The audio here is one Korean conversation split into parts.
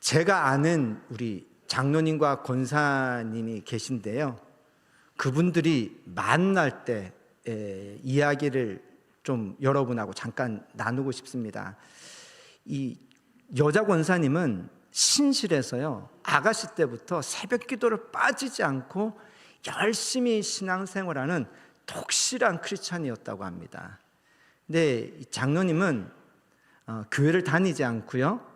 제가 아는 우리 장로님과 권사님이 계신데요. 그분들이 만날 때 이야기를 좀 여러분하고 잠깐 나누고 싶습니다. 이 여자 권사님은 신실해서요, 아가씨 때부터 새벽 기도를 빠지지 않고 열심히 신앙생활하는 독실한 크리스찬이었다고 합니다. 근데 장로님은 교회를 다니지 않고요,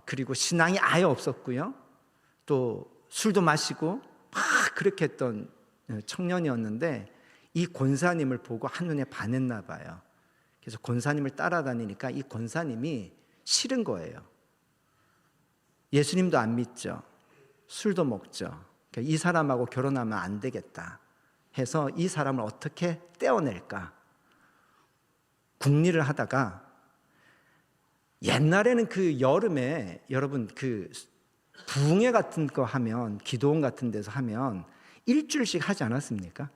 그리고 신앙이 아예 없었고요, 또 술도 마시고 막 그렇게 했던 청년이었는데 이 권사님을 보고 한눈에 반했나 봐요. 그래서 권사님을 따라다니니까 이 권사님이 싫은 거예요. 예수님도 안 믿죠. 술도 먹죠. 그러니까 이 사람하고 결혼하면 안 되겠다 해서 이 사람을 어떻게 떼어낼까 궁리를 하다가, 옛날에는 그 여름에 여러분 그 부흥회 같은 거 하면, 기도원 같은 데서 하면 일주일씩 하지 않았습니까?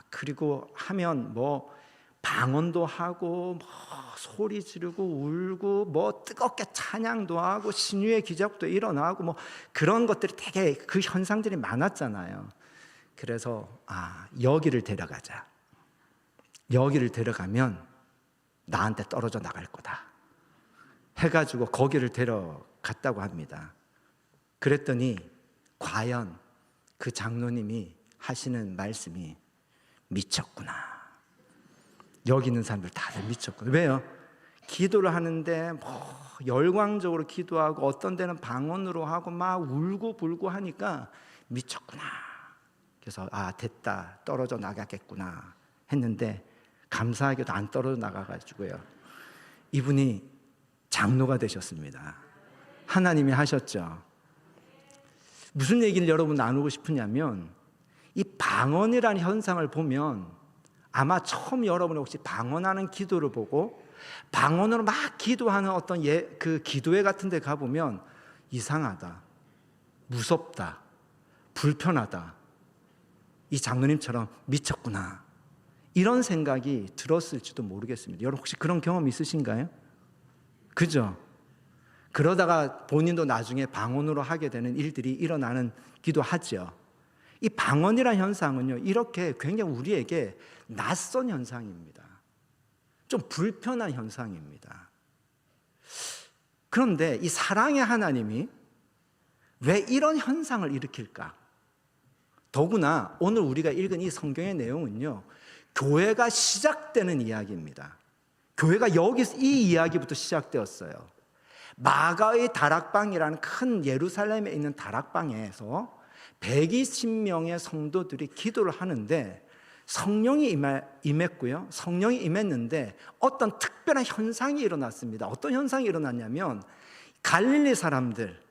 그리고 하면 뭐 방언도 하고 뭐 소리 지르고 울고 뭐 뜨겁게 찬양도 하고 신유의 기적도 일어나고 뭐 그런 것들이 되게 그 현상들이 많았잖아요. 그래서 여기를 데려가자. 여기를 데려가면 나한테 떨어져 나갈 거다 해가지고 거기를 데려갔다고 합니다. 그랬더니 과연 그 장로님이 하시는 말씀이 미쳤구나. 여기 있는 사람들 다들 미쳤구나. 왜요? 기도를 하는데 뭐 열광적으로 기도하고 어떤 데는 방언으로 하고 막 울고 불고 하니까 미쳤구나. 그래서 됐다, 떨어져 나가겠구나 했는데 감사하게도 안 떨어져 나가가지고요, 이분이 장로가 되셨습니다. 하나님이 하셨죠. 무슨 얘기를 여러분 나누고 싶으냐면, 이 방언이라는 현상을 보면 아마 처음 여러분이 혹시 방언하는 기도를 보고 방언으로 막 기도하는 어떤 그 기도회 같은 데 가보면 이상하다, 무섭다, 불편하다, 이 장로님처럼 미쳤구나 이런 생각이 들었을지도 모르겠습니다. 여러분 혹시 그런 경험 있으신가요? 그죠? 그러다가 본인도 나중에 방언으로 하게 되는 일들이 일어나는 기도하죠. 이 방언이라는 현상은요, 이렇게 굉장히 우리에게 낯선 현상입니다. 좀 불편한 현상입니다. 그런데 이 사랑의 하나님이 왜 이런 현상을 일으킬까? 더구나 오늘 우리가 읽은 이 성경의 내용은요, 교회가 시작되는 이야기입니다. 교회가 여기서 이 이야기부터 시작되었어요. 마가의 다락방이라는 큰 예루살렘에 있는 다락방에서 120명의 성도들이 기도를 하는데 성령이 임했고요. 성령이 임했는데 어떤 특별한 현상이 일어났습니다. 어떤 현상이 일어났냐면, 갈릴리 사람들,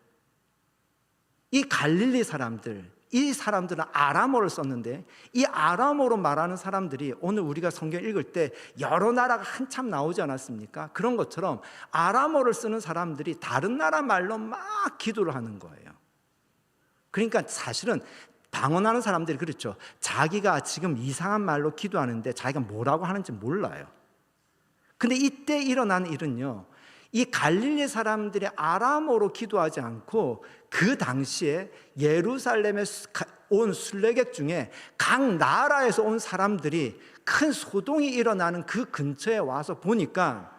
이 사람들은 아람어를 썼는데 이 아람어로 말하는 사람들이 오늘 우리가 성경 읽을 때 여러 나라가 한참 나오지 않았습니까? 그런 것처럼 아람어를 쓰는 사람들이 다른 나라 말로 막 기도를 하는 거예요. 그러니까 사실은 방언하는 사람들이 그렇죠. 자기가 지금 이상한 말로 기도하는데 자기가 뭐라고 하는지 몰라요. 근데 이때 일어난 일은요, 이 갈릴리 사람들이 아람어로 기도하지 않고 그 당시에 예루살렘에 온 순례객 중에 각 나라에서 온 사람들이 큰 소동이 일어나는 그 근처에 와서 보니까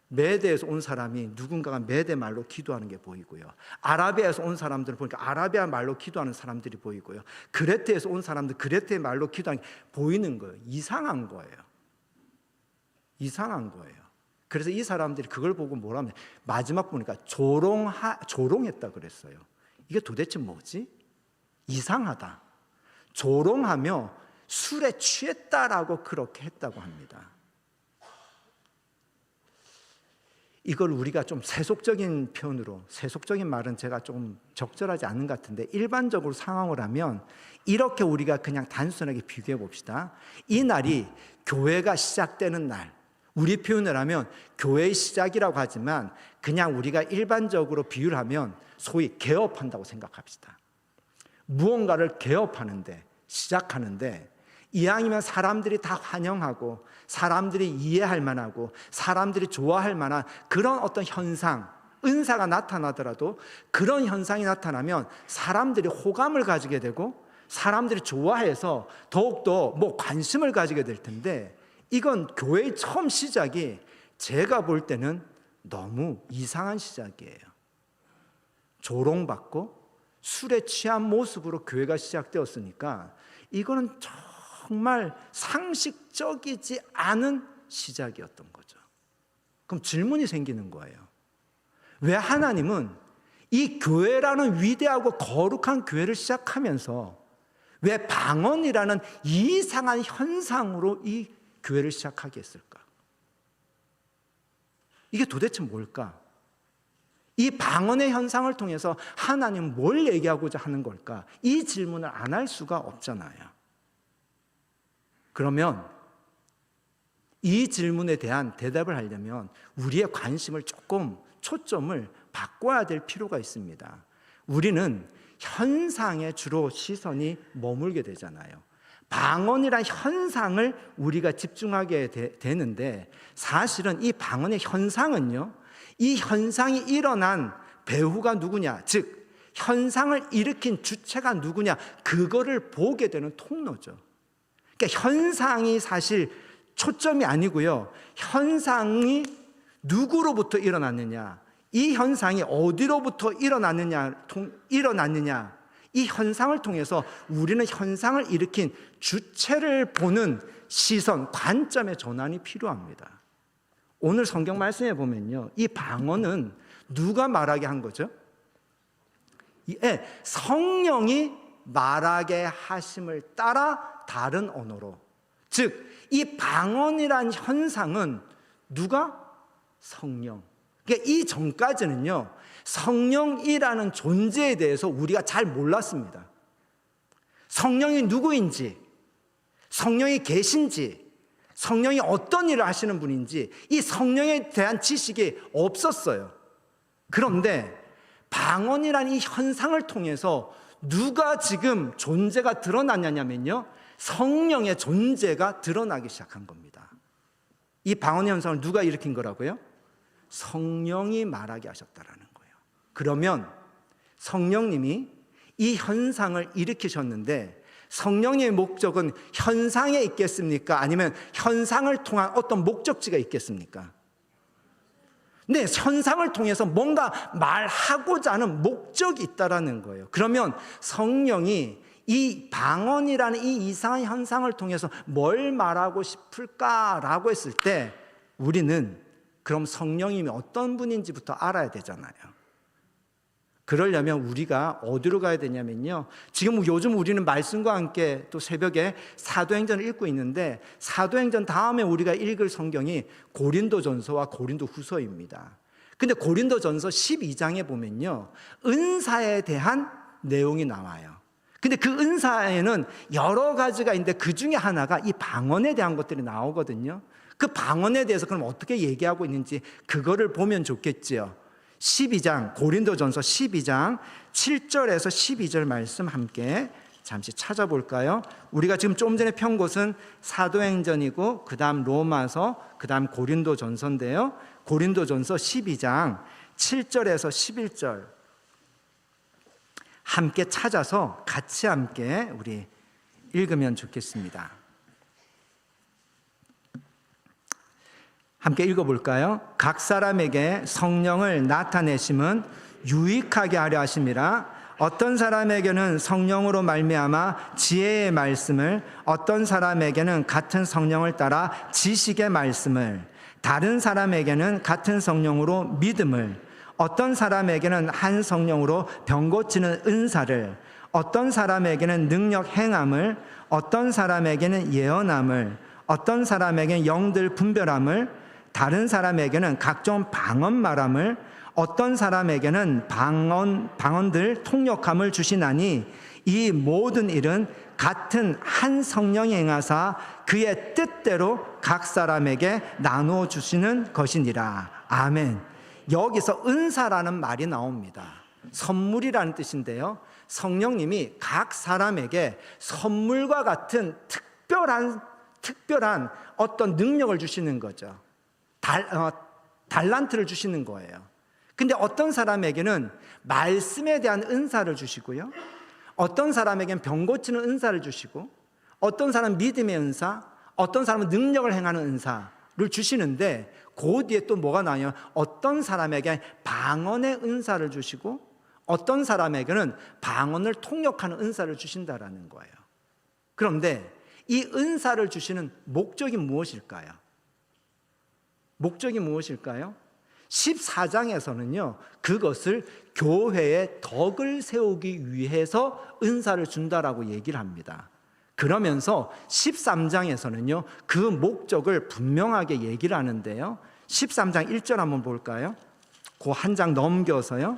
메대에서 온 사람이 누군가가 메대 말로 기도하는 게 보이고요, 아라비아에서 온 사람들을 보니까 아라비아 말로 기도하는 사람들이 보이고요, 그레테에서 온 사람들 그레테 말로 기도하는 게 보이는 거예요. 이상한 거예요. 그래서 이 사람들이 그걸 보고 뭐라 하면, 마지막 보니까 조롱했다 그랬어요. 이게 도대체 뭐지? 이상하다. 조롱하며 술에 취했다라고 그렇게 했다고 합니다. 이걸 우리가 좀 세속적인 표현으로, 세속적인 말은 제가 조금 적절하지 않은 것 같은데 일반적으로 상황을 하면 이렇게 우리가 그냥 단순하게 비교해 봅시다. 이 날이 교회가 시작되는 날, 우리 표현을 하면 교회의 시작이라고 하지만 그냥 우리가 일반적으로 비유를 하면 소위 개업한다고 생각합시다. 무언가를 개업하는데, 시작하는데 이왕이면 사람들이 다 환영하고 사람들이 이해할 만하고 사람들이 좋아할 만한 그런 어떤 현상, 은사가 나타나더라도 그런 현상이 나타나면 사람들이 호감을 가지게 되고 사람들이 좋아해서 더욱더 관심을 가지게 될 텐데, 이건 교회의 처음 시작이 제가 볼 때는 너무 이상한 시작이에요. 조롱받고 술에 취한 모습으로 교회가 시작되었으니까 이거는 정말 상식적이지 않은 시작이었던 거죠. 그럼 질문이 생기는 거예요. 왜 하나님은 이 교회라는 위대하고 거룩한 교회를 시작하면서 왜 방언이라는 이상한 현상으로 이 교회를 시작하게 했을까? 이게 도대체 뭘까? 이 방언의 현상을 통해서 하나님은 뭘 얘기하고자 하는 걸까? 이 질문을 안 할 수가 없잖아요. 그러면 이 질문에 대한 대답을 하려면 우리의 관심을 조금 초점을 바꿔야 될 필요가 있습니다. 우리는 현상에 주로 시선이 머물게 되잖아요. 방언이란 현상을 우리가 집중하게 되는데, 사실은 이 방언의 현상은요, 이 현상이 일어난 배후가 누구냐, 즉 현상을 일으킨 주체가 누구냐, 그거를 보게 되는 통로죠. 그러니까 현상이 사실 초점이 아니고요, 현상이 누구로부터 일어났느냐, 이 현상이 어디로부터 일어났느냐, 이 현상을 통해서 우리는 현상을 일으킨 주체를 보는 시선, 관점의 전환이 필요합니다. 오늘 성경 말씀에 보면요, 이 방언은 누가 말하게 한 거죠? 성령이 말하게 하심을 따라 다른 언어로, 즉 이 방언이란 현상은 누가? 성령. 그러니까 이 전까지는요, 성령이라는 존재에 대해서 우리가 잘 몰랐습니다. 성령이 누구인지, 성령이 계신지, 성령이 어떤 일을 하시는 분인지 이 성령에 대한 지식이 없었어요. 그런데 방언이라는 이 현상을 통해서 누가 지금 존재가 드러났냐면요, 성령의 존재가 드러나기 시작한 겁니다. 이 방언 현상을 누가 일으킨 거라고요? 성령이 말하게 하셨다라는 거예요. 그러면 성령님이 이 현상을 일으키셨는데, 성령의 목적은 현상에 있겠습니까? 아니면 현상을 통한 어떤 목적지가 있겠습니까? 네, 현상을 통해서 뭔가 말하고자 하는 목적이 있다라는 거예요. 그러면 성령이 이 방언이라는 이 이상한 현상을 통해서 뭘 말하고 싶을까라고 했을 때, 우리는 그럼 성령님이 어떤 분인지부터 알아야 되잖아요. 그러려면 우리가 어디로 가야 되냐면요, 지금 요즘 우리는 말씀과 함께 또 새벽에 사도행전을 읽고 있는데, 사도행전 다음에 우리가 읽을 성경이 고린도전서와 고린도후서입니다. 근데 고린도전서 12장에 보면요, 은사에 대한 내용이 나와요. 근데 그 은사에는 여러 가지가 있는데 그 중에 하나가 이 방언에 대한 것들이 나오거든요. 그 방언에 대해서 그럼 어떻게 얘기하고 있는지 그거를 보면 좋겠지요. 12장, 고린도전서 12장 7절에서 12절 말씀 함께 잠시 찾아볼까요? 우리가 지금 좀 전에 편 곳은 사도행전이고 그 다음 로마서, 그 다음 고린도전서인데요, 고린도전서 12장 7절에서 11절 함께 찾아서 같이 함께 우리 읽으면 좋겠습니다. 함께 읽어볼까요? 각 사람에게 성령을 나타내심은 유익하게 하려 하심이라. 어떤 사람에게는 성령으로 말미암아 지혜의 말씀을, 어떤 사람에게는 같은 성령을 따라 지식의 말씀을, 다른 사람에게는 같은 성령으로 믿음을, 어떤 사람에게는 한 성령으로 병 고치는 은사를, 어떤 사람에게는 능력 행함을, 어떤 사람에게는 예언함을, 어떤 사람에게는 영들 분별함을, 다른 사람에게는 각종 방언 말함을, 어떤 사람에게는 방언들 통역함을 주시나니, 이 모든 일은 같은 한 성령이 행하사 그의 뜻대로 각 사람에게 나누어 주시는 것이니라. 아멘. 여기서 은사라는 말이 나옵니다. 선물이라는 뜻인데요, 성령님이 각 사람에게 선물과 같은 특별한 어떤 능력을 주시는 거죠. 달란트를 주시는 거예요. 근데 어떤 사람에게는 말씀에 대한 은사를 주시고요, 어떤 사람에게는 병 고치는 은사를 주시고, 어떤 사람은 믿음의 은사, 어떤 사람은 능력을 행하는 은사를 주시는데, 그 뒤에 또 뭐가 나와요? 어떤 사람에게 방언의 은사를 주시고, 어떤 사람에게는 방언을 통역하는 은사를 주신다라는 거예요. 그런데 이 은사를 주시는 목적이 무엇일까요? 목적이 무엇일까요? 14장에서는요, 그것을 교회의 덕을 세우기 위해서 은사를 준다라고 얘기를 합니다. 그러면서 13장에서는요, 그 목적을 분명하게 얘기를 하는데요, 13장 1절 한번 볼까요? 그 한 장 넘겨서요,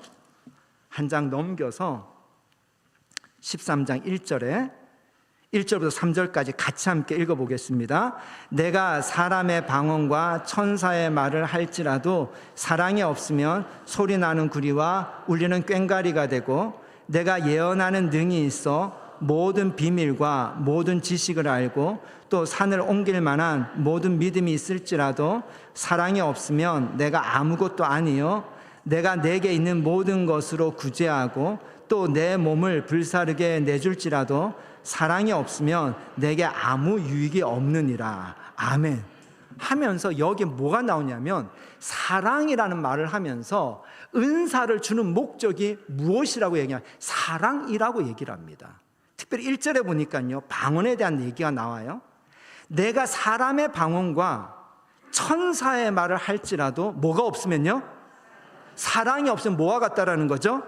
한 장 넘겨서 13장 1절에 1절부터 3절까지 같이 함께 읽어보겠습니다. 내가 사람의 방언과 천사의 말을 할지라도 사랑이 없으면 소리나는 구리와 울리는 꽹과리가 되고, 내가 예언하는 능이 있어 모든 비밀과 모든 지식을 알고 또 산을 옮길 만한 모든 믿음이 있을지라도 사랑이 없으면 내가 아무것도 아니요, 내가 내게 있는 모든 것으로 구제하고 또 내 몸을 불사르게 내줄지라도 사랑이 없으면 내게 아무 유익이 없느니라. 아멘. 하면서 여기에 뭐가 나오냐면, 사랑이라는 말을 하면서 은사를 주는 목적이 무엇이라고 얘기하냐, 사랑이라고 얘기를 합니다. 특별히 1절에 보니까요, 방언에 대한 얘기가 나와요. 내가 사람의 방언과 천사의 말을 할지라도 뭐가 없으면요, 사랑이 없으면 뭐와 같다라는 거죠?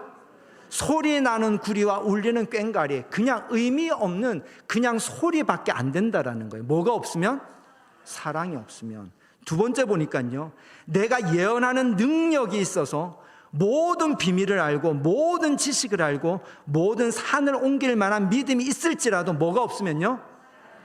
소리 나는 구리와 울리는 꽹과리. 그냥 의미 없는 그냥 소리밖에 안 된다라는 거예요. 뭐가 없으면? 사랑이 없으면. 두 번째 보니까요, 내가 예언하는 능력이 있어서 모든 비밀을 알고 모든 지식을 알고 모든 산을 옮길 만한 믿음이 있을지라도 뭐가 없으면요,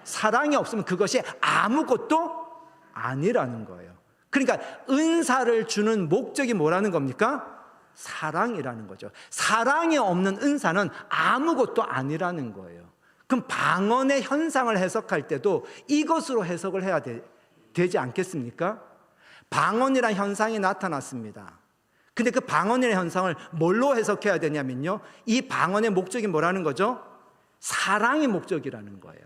사랑이 없으면 그것이 아무것도 아니라는 거예요. 그러니까 은사를 주는 목적이 뭐라는 겁니까? 사랑이라는 거죠. 사랑이 없는 은사는 아무것도 아니라는 거예요. 그럼 방언의 현상을 해석할 때도 이것으로 해석을 해야 되지 않겠습니까? 방언이란 현상이 나타났습니다. 근데 그 방언이라는 현상을 뭘로 해석해야 되냐면요, 이 방언의 목적이 뭐라는 거죠? 사랑이 목적이라는 거예요.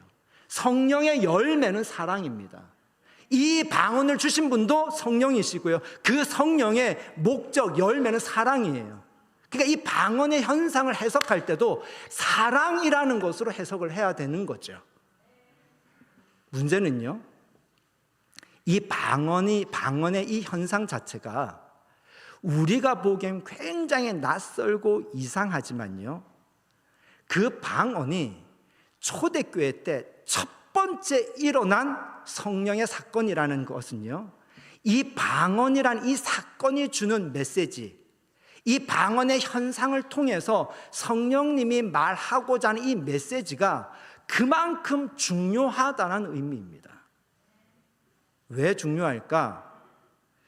성령의 열매는 사랑입니다. 이 방언을 주신 분도 성령이시고요, 그 성령의 목적, 열매는 사랑이에요. 그러니까 이 방언의 현상을 해석할 때도 사랑이라는 것으로 해석을 해야 되는 거죠. 문제는요, 이 방언의 이 현상 자체가 우리가 보기엔 굉장히 낯설고 이상하지만요, 그 방언이 초대교회 때 첫 번째 일어난 성령의 사건이라는 것은요, 이 방언이란 이 사건이 주는 메시지, 이 방언의 현상을 통해서 성령님이 말하고자 하는 이 메시지가 그만큼 중요하다는 의미입니다. 왜 중요할까?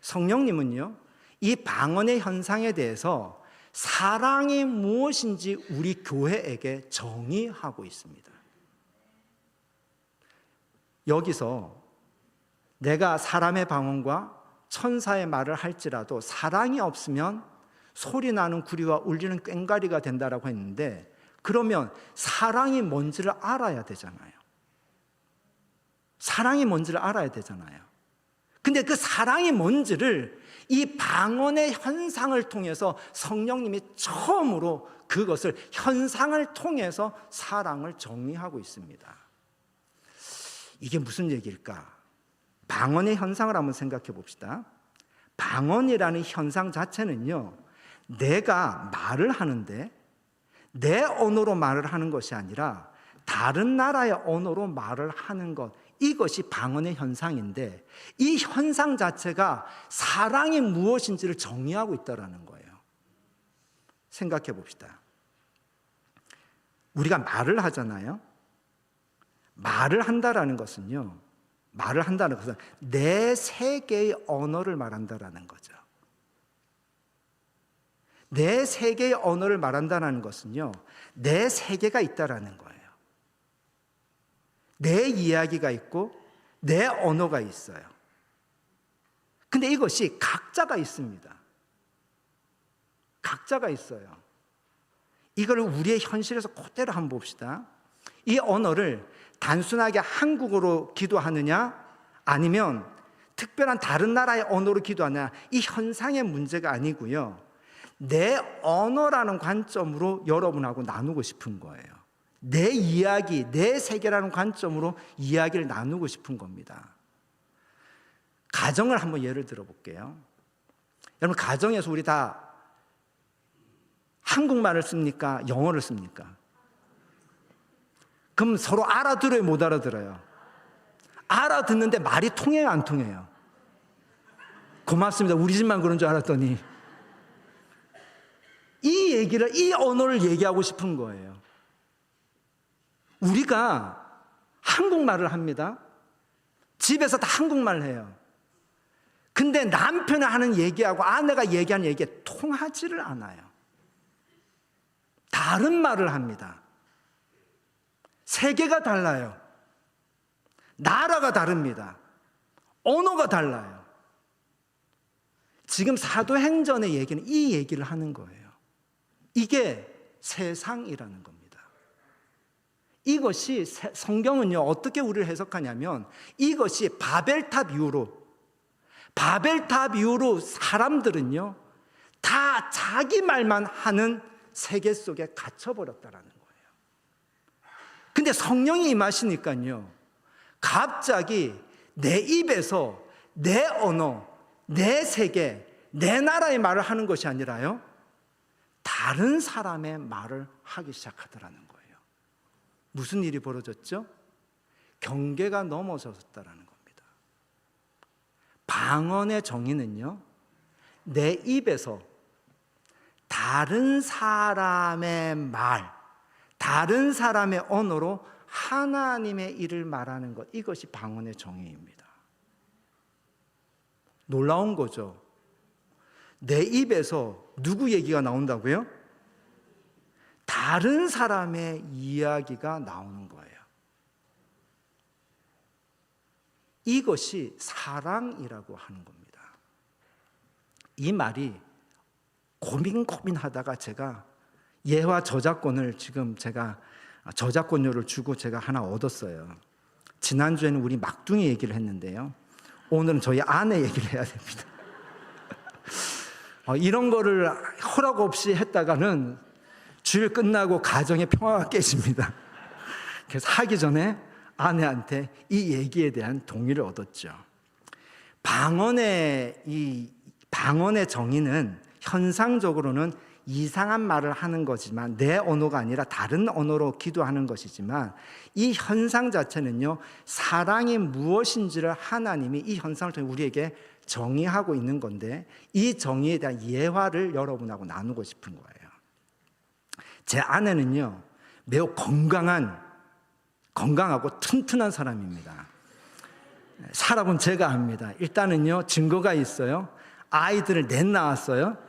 성령님은요, 이 방언의 현상에 대해서 사랑이 무엇인지 우리 교회에게 정의하고 있습니다. 여기서 내가 사람의 방언과 천사의 말을 할지라도 사랑이 없으면 소리나는 구리와 울리는 꽹과리가 된다라고 했는데, 그러면 사랑이 뭔지를 알아야 되잖아요. 사랑이 뭔지를 알아야 되잖아요. 근데 그 사랑이 뭔지를 이 방언의 현상을 통해서 성령님이 처음으로 그것을 현상을 통해서 사랑을 정의하고 있습니다. 이게 무슨 얘기일까? 방언의 현상을 한번 생각해 봅시다. 방언이라는 현상 자체는요, 내가 말을 하는데 내 언어로 말을 하는 것이 아니라 다른 나라의 언어로 말을 하는 것, 이것이 방언의 현상인데, 이 현상 자체가 사랑이 무엇인지를 정의하고 있다는 거예요. 생각해 봅시다. 우리가 말을 하잖아요. 말을 한다라는 것은요, 말을 한다는 것은 내 세계의 언어를 말한다라는 거죠. 내 세계의 언어를 말한다는 것은요, 내 세계가 있다라는 거예요. 내 이야기가 있고 내 언어가 있어요. 근데 이것이 각자가 있습니다. 각자가 있어요. 이걸 우리의 현실에서 그대로 한번 봅시다. 이 언어를 단순하게 한국어로 기도하느냐 아니면 특별한 다른 나라의 언어로 기도하느냐, 이 현상의 문제가 아니고요, 내 언어라는 관점으로 여러분하고 나누고 싶은 거예요. 내 이야기, 내 세계라는 관점으로 이야기를 나누고 싶은 겁니다. 가정을 한번 예를 들어 볼게요. 여러분, 가정에서 우리 다 한국말을 씁니까? 영어를 씁니까? 그럼 서로 알아들어요, 못 알아들어요? 알아듣는데 말이 통해요, 안 통해요? 고맙습니다. 우리 집만 그런 줄 알았더니. 이 언어를 얘기하고 싶은 거예요. 우리가 한국말을 합니다. 집에서 다 한국말을 해요. 근데 남편이 하는 얘기하고 아내가 얘기하는 얘기가 통하지를 않아요. 다른 말을 합니다. 세계가 달라요. 나라가 다릅니다. 언어가 달라요. 지금 사도행전의 얘기는 이 얘기를 하는 거예요. 이게 세상이라는 겁니다. 이것이 성경은요, 어떻게 우리를 해석하냐면, 이것이 바벨탑 이후로 사람들은요 다 자기 말만 하는 세계 속에 갇혀버렸다라는 거예요. 근데 성령이 임하시니까요, 갑자기 내 입에서 내 언어, 내 세계, 내 나라의 말을 하는 것이 아니라요, 다른 사람의 말을 하기 시작하더라는 거예요. 무슨 일이 벌어졌죠? 경계가 넘어졌다라는 겁니다. 방언의 정의는요, 내 입에서 다른 사람의 말, 다른 사람의 언어로 하나님의 일을 말하는 것, 이것이 방언의 정의입니다. 놀라운 거죠. 내 입에서 누구 얘기가 나온다고요? 다른 사람의 이야기가 나오는 거예요. 이것이 사랑이라고 하는 겁니다. 이 말이 고민하다가 제가 예화 저작권을 지금 제가 저작권료를 주고 제가 하나 얻었어요. 지난주에는 우리 막둥이 얘기를 했는데요, 오늘은 저희 아내 얘기를 해야 됩니다. 이런 거를 허락 없이 했다가는 주일 끝나고 가정의 평화가 깨집니다. 그래서 하기 전에 아내한테 이 얘기에 대한 동의를 얻었죠. 방언의 정의는 현상적으로는 이상한 말을 하는 거지만, 내 언어가 아니라 다른 언어로 기도하는 것이지만, 이 현상 자체는요, 사랑이 무엇인지를 하나님이 이 현상을 통해 우리에게 정의하고 있는 건데, 이 정의에 대한 예화를 여러분하고 나누고 싶은 거예요. 제 아내는요, 매우 건강하고 튼튼한 사람입니다. 살아본 제가 압니다. 일단은요, 증거가 있어요. 아이들을 넷 낳았어요.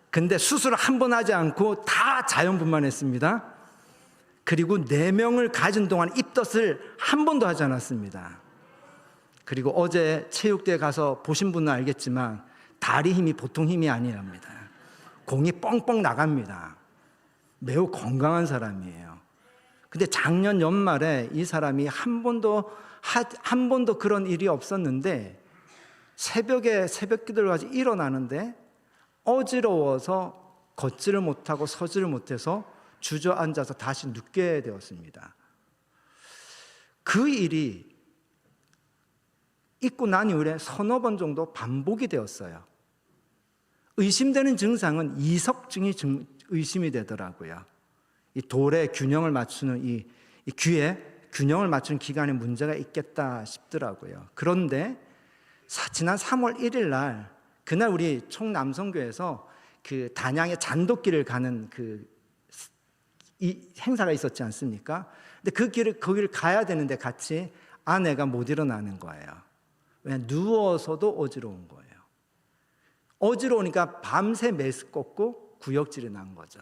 근데 수술을 한 번 하지 않고 다 자연분만했습니다. 그리고 4명을 가진 동안 입덧을 한 번도 하지 않았습니다. 그리고 어제 체육대회 가서 보신 분은 알겠지만 다리 힘이 보통 힘이 아니랍니다. 공이 뻥뻥 나갑니다. 매우 건강한 사람이에요. 근데 작년 연말에 이 사람이 한 번도 그런 일이 없었는데, 새벽에 새벽기도를 가지 일어나는데 어지러워서 걷지를 못하고 서지를 못해서 주저앉아서 다시 눕게 되었습니다. 그 일이 있고 난 이후에 서너 번 정도 반복이 되었어요. 의심되는 증상은 이석증이 의심이 되더라고요. 이 돌의 균형을 맞추는 이 귀에 균형을 맞추는 기관에 문제가 있겠다 싶더라고요. 그런데 지난 3월 1일 날, 그날 우리 총남성교회에서 그 단양의 잔돗길을 가는 이 행사가 있었지 않습니까? 근데 거기를 가야 되는데 같이 아내가 못 일어나는 거예요. 왜? 누워서도 어지러운 거예요. 어지러우니까 밤새 메스껍고 구역질이 난 거죠.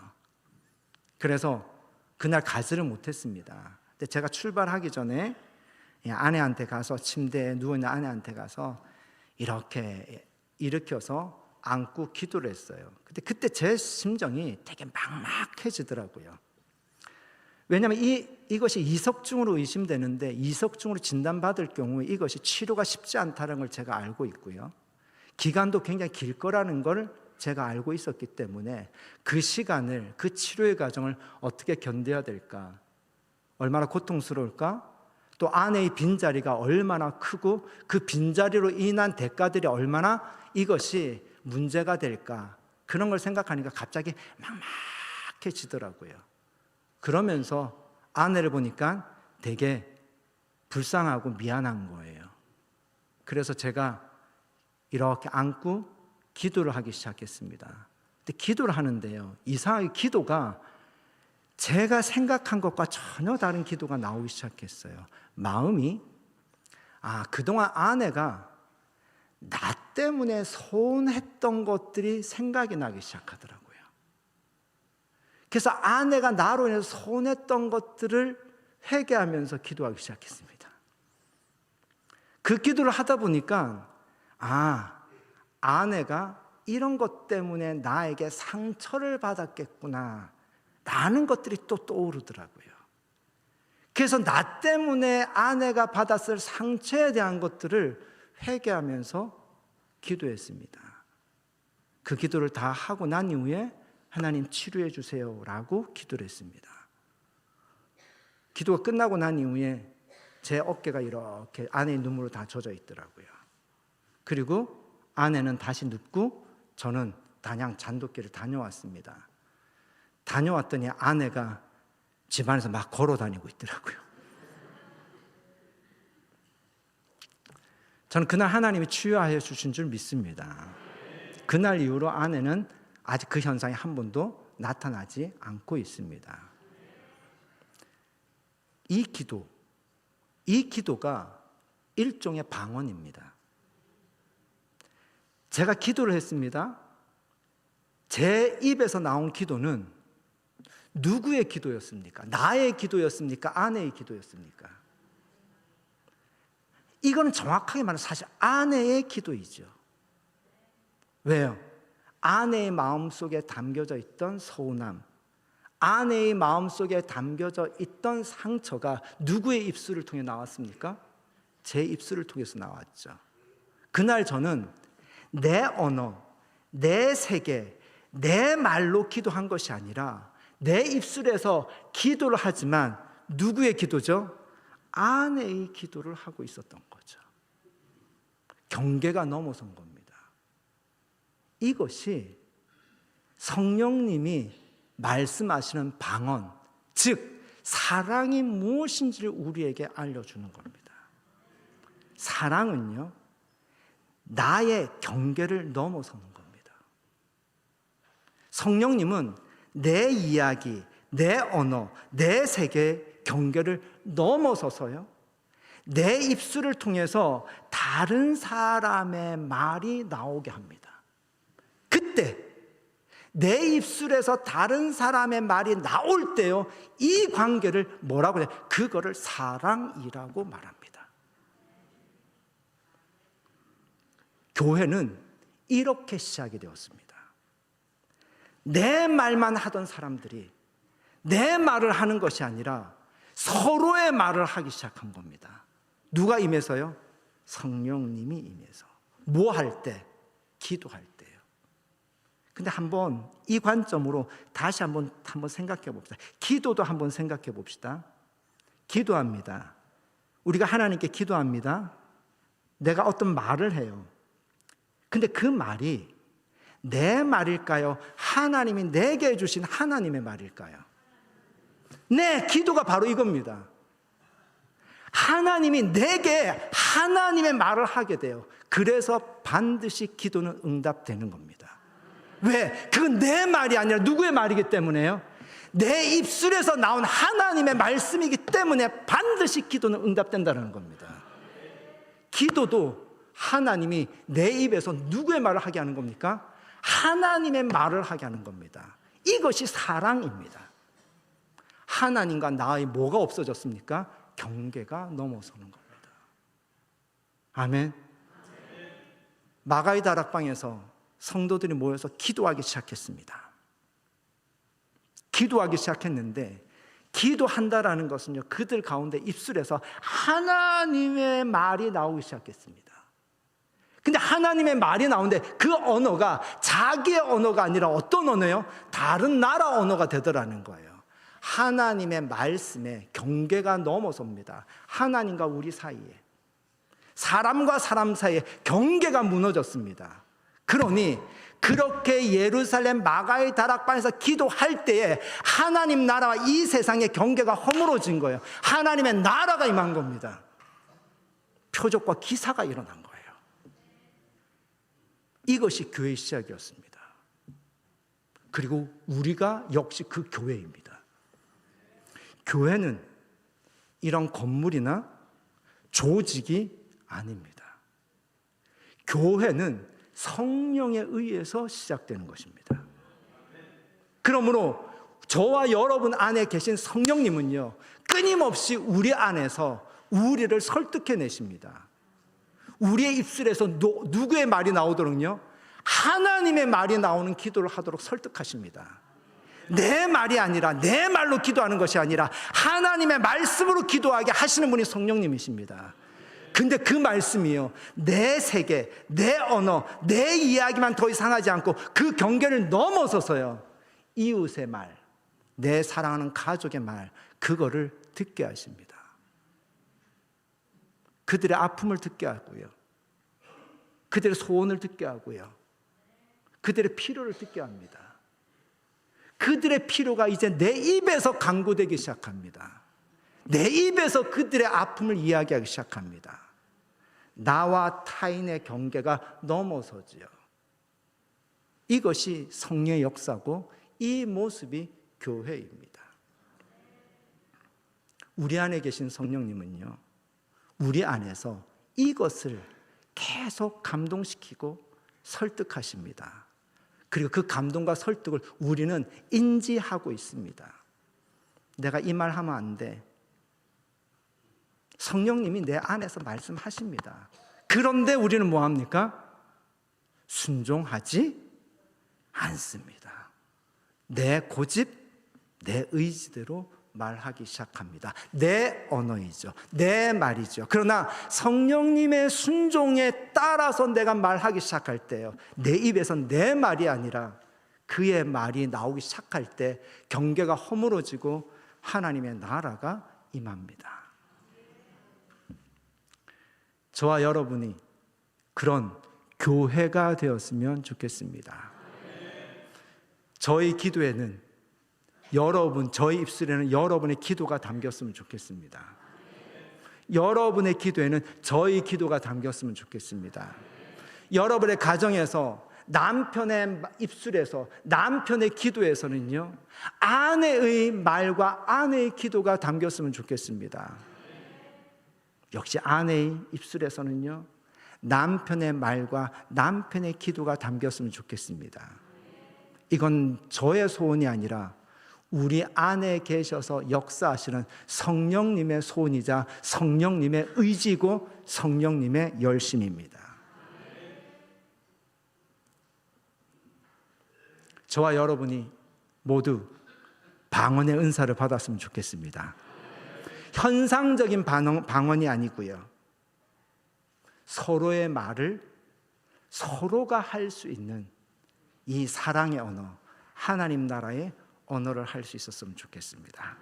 그래서 그날 가지를 못했습니다. 근데 제가 출발하기 전에 아내한테 가서, 침대에 누워있는 아내한테 가서 이렇게 일으켜서 안고 기도를 했어요. 근데 그때 제 심정이 되게 막막해지더라고요. 왜냐하면 이것이 이석증으로 의심되는데 이석증으로 진단받을 경우 이것이 치료가 쉽지 않다는 걸 제가 알고 있고요. 기간도 굉장히 길 거라는 걸 제가 알고 있었기 때문에 그 시간을, 그 치료의 과정을 어떻게 견뎌야 될까? 얼마나 고통스러울까? 또 아내의 빈자리가 얼마나 크고 그 빈자리로 인한 대가들이 얼마나 이것이 문제가 될까? 그런 걸 생각하니까 갑자기 막막해지더라고요. 그러면서 아내를 보니까 되게 불쌍하고 미안한 거예요. 그래서 제가 이렇게 안고 기도를 하기 시작했습니다. 근데 기도를 하는데요, 이상하게 기도가 제가 생각한 것과 전혀 다른 기도가 나오기 시작했어요. 마음이 그동안 아내가 나 때문에 서운했던 것들이 생각이 나기 시작하더라고요. 그래서 아내가 나로 인해서 서운했던 것들을 회개하면서 기도하기 시작했습니다. 그 기도를 하다 보니까 아내가 이런 것 때문에 나에게 상처를 받았겠구나 라는 것들이 또 떠오르더라고요. 그래서 나 때문에 아내가 받았을 상처에 대한 것들을 회개하면서 기도했습니다. 그 기도를 다 하고 난 이후에 하나님 치료해 주세요 라고 기도를 했습니다. 기도가 끝나고 난 이후에 제 어깨가 이렇게 아내의 눈물로 다 젖어 있더라고요. 그리고 아내는 다시 눕고 저는 단양 잔돗길을 다녀왔습니다. 다녀왔더니 아내가 집안에서 막 걸어 다니고 있더라고요. 저는 그날 하나님이 치유하여 주신 줄 믿습니다. 그날 이후로 아내는 아직 그 현상이 한 번도 나타나지 않고 있습니다. 이 기도가 일종의 방언입니다. 제가 기도를 했습니다. 제 입에서 나온 기도는 누구의 기도였습니까? 나의 기도였습니까? 아내의 기도였습니까? 이거는 정확하게 말하면 사실 아내의 기도이죠. 왜요? 아내의 마음속에 담겨져 있던 서운함, 아내의 마음속에 담겨져 있던 상처가 누구의 입술을 통해 나왔습니까? 제 입술을 통해서 나왔죠. 그날 저는 내 언어, 내 세계, 내 말로 기도한 것이 아니라 내 입술에서 기도를 하지만 누구의 기도죠? 아내의 기도를 하고 있었던 거죠. 경계가 넘어선 겁니다. 이것이 성령님이 말씀하시는 방언, 즉 사랑이 무엇인지를 우리에게 알려주는 겁니다. 사랑은요, 나의 경계를 넘어서는 겁니다. 성령님은 내 이야기, 내 언어, 내 세계의 경계를 넘어서서요, 내 입술을 통해서 다른 사람의 말이 나오게 합니다. 그때 내 입술에서 다른 사람의 말이 나올 때요, 이 관계를 뭐라고 해요? 그거를 사랑이라고 말합니다. 교회는 이렇게 시작이 되었습니다. 내 말만 하던 사람들이 내 말을 하는 것이 아니라 서로의 말을 하기 시작한 겁니다. 누가 임해서요? 성령님이 임해서. 뭐 할 때? 기도할 때요. 근데 한번 이 관점으로 다시 한번 생각해 봅시다. 기도도 한번 생각해 봅시다. 기도합니다. 우리가 하나님께 기도합니다. 내가 어떤 말을 해요. 근데 그 말이 내 말일까요? 하나님이 내게 주신 하나님의 말일까요? 네, 기도가 바로 이겁니다. 하나님이 내게 하나님의 말을 하게 돼요. 그래서 반드시 기도는 응답되는 겁니다. 왜? 그건 내 말이 아니라 누구의 말이기 때문에요? 내 입술에서 나온 하나님의 말씀이기 때문에 반드시 기도는 응답된다는 겁니다. 기도도 하나님이 내 입에서 누구의 말을 하게 하는 겁니까? 하나님의 말을 하게 하는 겁니다. 이것이 사랑입니다. 하나님과 나의 뭐가 없어졌습니까? 경계가 넘어서는 겁니다. 아멘. 마가의 다락방에서 성도들이 모여서 기도하기 시작했습니다. 기도하기 시작했는데 기도한다라는 것은요, 그들 가운데 입술에서 하나님의 말이 나오기 시작했습니다. 근데 하나님의 말이 나오는데 그 언어가 자기의 언어가 아니라 어떤 언어예요? 다른 나라 언어가 되더라는 거예요. 하나님의 말씀에 경계가 넘어섭니다. 하나님과 우리 사이에, 사람과 사람 사이에 경계가 무너졌습니다. 그러니 그렇게 예루살렘 마가의 다락방에서 기도할 때에 하나님 나라와 이 세상의 경계가 허물어진 거예요. 하나님의 나라가 임한 겁니다. 표적과 기사가 일어난 거예요. 이것이 교회의 시작이었습니다. 그리고 우리가 역시 그 교회입니다. 교회는 이런 건물이나 조직이 아닙니다. 교회는 성령에 의해서 시작되는 것입니다. 그러므로 저와 여러분 안에 계신 성령님은요, 끊임없이 우리 안에서 우리를 설득해내십니다. 우리의 입술에서 누구의 말이 나오도록요, 하나님의 말이 나오는 기도를 하도록 설득하십니다. 내 말이 아니라, 내 말로 기도하는 것이 아니라 하나님의 말씀으로 기도하게 하시는 분이 성령님이십니다. 근데 그 말씀이요, 내 세계, 내 언어, 내 이야기만 더 이상 하지 않고 그 경계를 넘어서서요, 이웃의 말, 내 사랑하는 가족의 말, 그거를 듣게 하십니다. 그들의 아픔을 듣게 하고요, 그들의 소원을 듣게 하고요, 그들의 필요를 듣게 합니다. 그들의 필요가 이제 내 입에서 강구되기 시작합니다. 내 입에서 그들의 아픔을 이야기하기 시작합니다. 나와 타인의 경계가 넘어서지요. 이것이 성령의 역사고 이 모습이 교회입니다. 우리 안에 계신 성령님은요, 우리 안에서 이것을 계속 감동시키고 설득하십니다. 그리고 그 감동과 설득을 우리는 인지하고 있습니다. 내가 이 말 하면 안 돼. 성령님이 내 안에서 말씀하십니다. 그런데 우리는 뭐합니까? 순종하지 않습니다. 내 고집, 내 의지대로 말하기 시작합니다. 내 언어이죠. 내 말이죠. 그러나 성령님의 순종에 따라서 내가 말하기 시작할 때요, 내 입에서 내 말이 아니라 그의 말이 나오기 시작할 때 경계가 허물어지고 하나님의 나라가 임합니다. 저와 여러분이 그런 교회가 되었으면 좋겠습니다. 저희 기도에는 저희 입술에는 여러분의 기도가 담겼으면 좋겠습니다. 여러분의 기도에는 저희 기도가 담겼으면 좋겠습니다. 여러분의 가정에서, 남편의 입술에서, 남편의 기도에서는요, 아내의 말과 아내의 기도가 담겼으면 좋겠습니다. 역시 아내의 입술에서는요, 남편의 말과 남편의 기도가 담겼으면 좋겠습니다. 이건 저의 소원이 아니라 우리 안에 계셔서 역사하시는 성령님의 소원이자 성령님의 의지고 성령님의 열심입니다. 저와 여러분이 모두 방언의 은사를 받았으면 좋겠습니다. 현상적인 방언이 아니고요, 서로의 말을 서로가 할 수 있는 이 사랑의 언어, 하나님 나라의 언어를 할 수 있었으면 좋겠습니다.